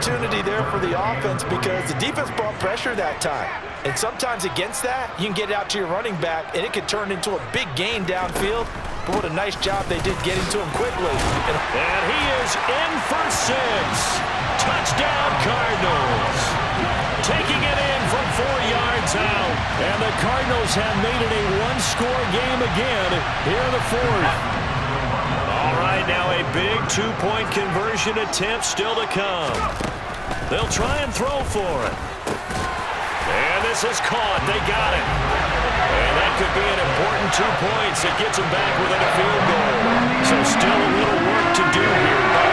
opportunity there for the offense because the defense brought pressure that time. And sometimes against that, you can get it out to your running back, and it could turn into a big gain downfield. But what a nice job they did getting to him quickly. And he is in for 6. Touchdown, Cardinals. Taking it in from 4 yards out. And the Cardinals have made it a one-score game again here in the 4th. All right, now a big 2-point conversion attempt still to come. They'll try and throw for it. And this is caught. They got it. And that could be an important 2 points that gets them back within a field goal. So still a little work to do here, but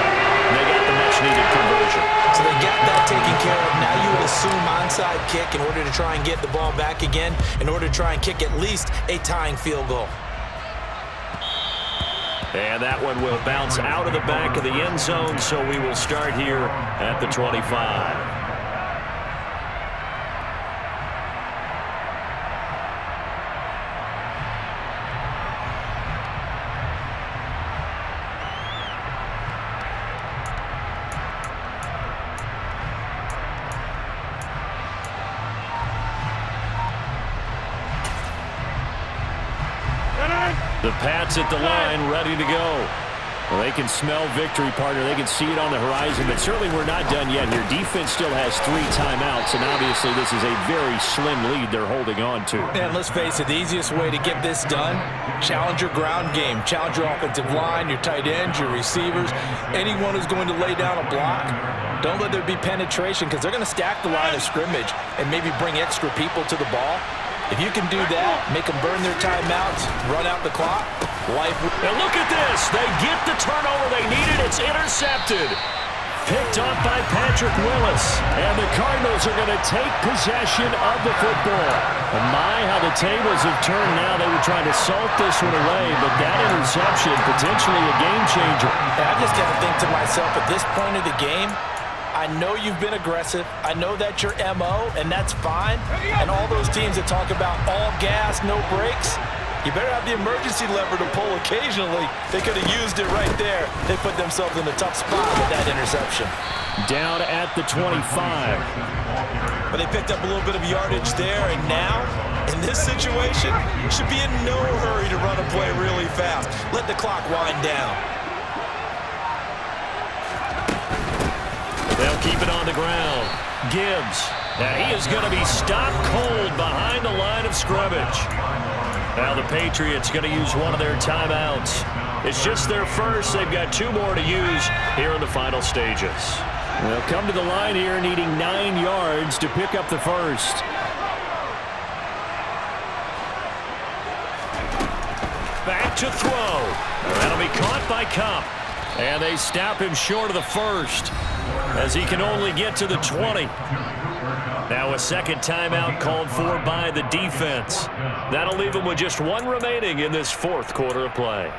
they got the much-needed conversion. So they got that taken care of. Now you would assume onside kick in order to try and get the ball back again, in order to try and kick at least a tying field goal. And that one will bounce out of the back of the end zone, so we will start here at the 25. The Pats at the line, ready to go. Well, they can smell victory, partner. They can see it on the horizon, but certainly we're not done yet here. Defense still has 3 timeouts, and obviously this is a very slim lead they're holding on to. And let's face it, the easiest way to get this done, challenge your ground game. Challenge your offensive line, your tight ends, your receivers, anyone who's going to lay down a block. Don't let there be penetration because they're going to stack the line of scrimmage and maybe bring extra people to the ball. If you can do that, make them burn their timeouts, run out the clock, life. And look at this. They get the turnover they needed. It's intercepted. Picked up by Patrick Willis. And the Cardinals are going to take possession of the football. And my, how the tables have turned now. They were trying to salt this one away, but that interception, potentially a game changer. And I just got to think to myself, at this point of the game, I know you've been aggressive. I know that's your MO, and that's fine. And all those teams that talk about all gas, no brakes, you better have the emergency lever to pull occasionally. They could have used it right there. They put themselves in a tough spot with that interception. Down at the 25. But they picked up a little bit of yardage there, and now, in this situation, should be in no hurry to run a play really fast. Let the clock wind down. They'll keep it on the ground. Gibbs. Now he is going to be stopped cold behind the line of scrimmage. Now the Patriots going to use one of their timeouts. It's just their first. They've got 2 more to use here in the final stages. They'll come to the line here needing 9 yards to pick up the first. Back to throw. That'll be caught by Cup. And they stop him short of the first, as he can only get to the 20. Now a second timeout called for by the defense. That'll leave him with just 1 remaining in this 4th quarter of play.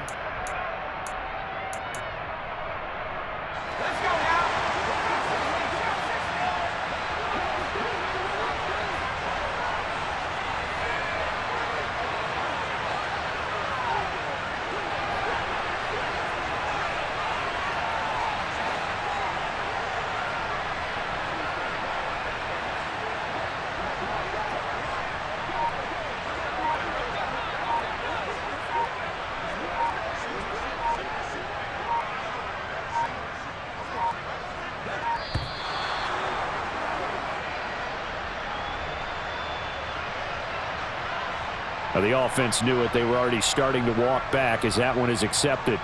The offense knew it. They were already starting to walk back as that one is accepted.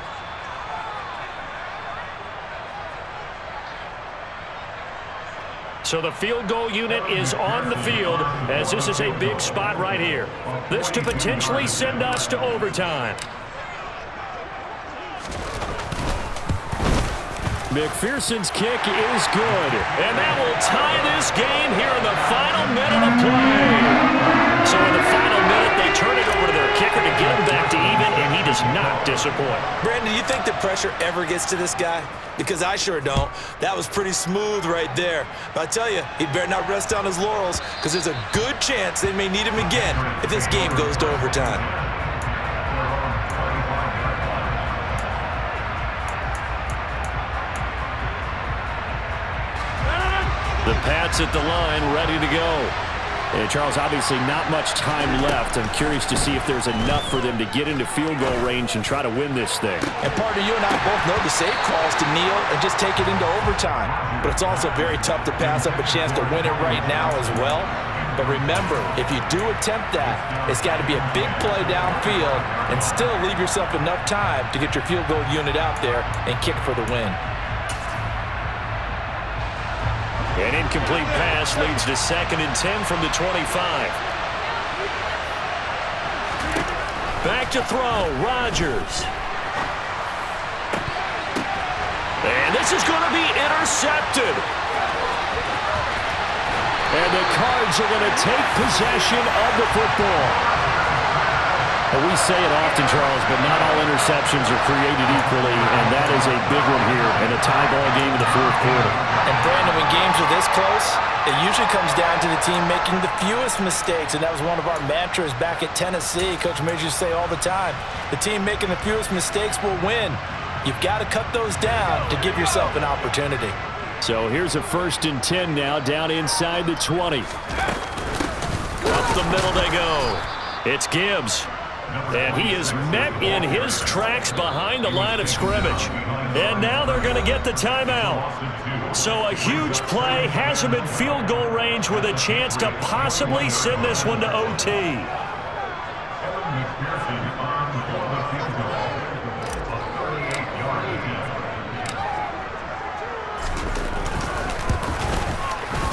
So the field goal unit is on the field as this is a big spot right here. This to potentially send us to overtime. McPherson's kick is good. And that will tie this game here in the final minute of play. So in the final minute, they turn it over to their kicker to get him back to even, and he does not disappoint. Brandon, do you think the pressure ever gets to this guy? Because I sure don't. That was pretty smooth right there. But I tell you, he better not rest on his laurels because there's a good chance they may need him again if this game goes to overtime. The Pats at the line, ready to go. And Charles, obviously not much time left. I'm curious to see if there's enough for them to get into field goal range and try to win this thing. And partner, you and I both know the safe calls to kneel and just take it into overtime. But it's also very tough to pass up a chance to win it right now as well. But remember, if you do attempt that, it's got to be a big play downfield and still leave yourself enough time to get your field goal unit out there and kick for the win. An incomplete pass leads to 2nd and 10 from the 25. Back to throw, Rodgers. And this is going to be intercepted. And the Cards are going to take possession of the football. Well, we say it often, Charles, but not all interceptions are created equally, and that is a big one here in a tie ball game in the 4th quarter. And Brandon, when games are this close, it usually comes down to the team making the fewest mistakes, and that was one of our mantras back at Tennessee. Coach Majors used to say all the time, the team making the fewest mistakes will win. You've got to cut those down to give yourself an opportunity. So here's a 1st and 10 now, down inside the 20. Up the middle they go. It's Gibbs. And he is met in his tracks behind the line of scrimmage. And now they're going to get the timeout. So a huge play has him in field goal range with a chance to possibly send this one to OT.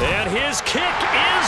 And his kick is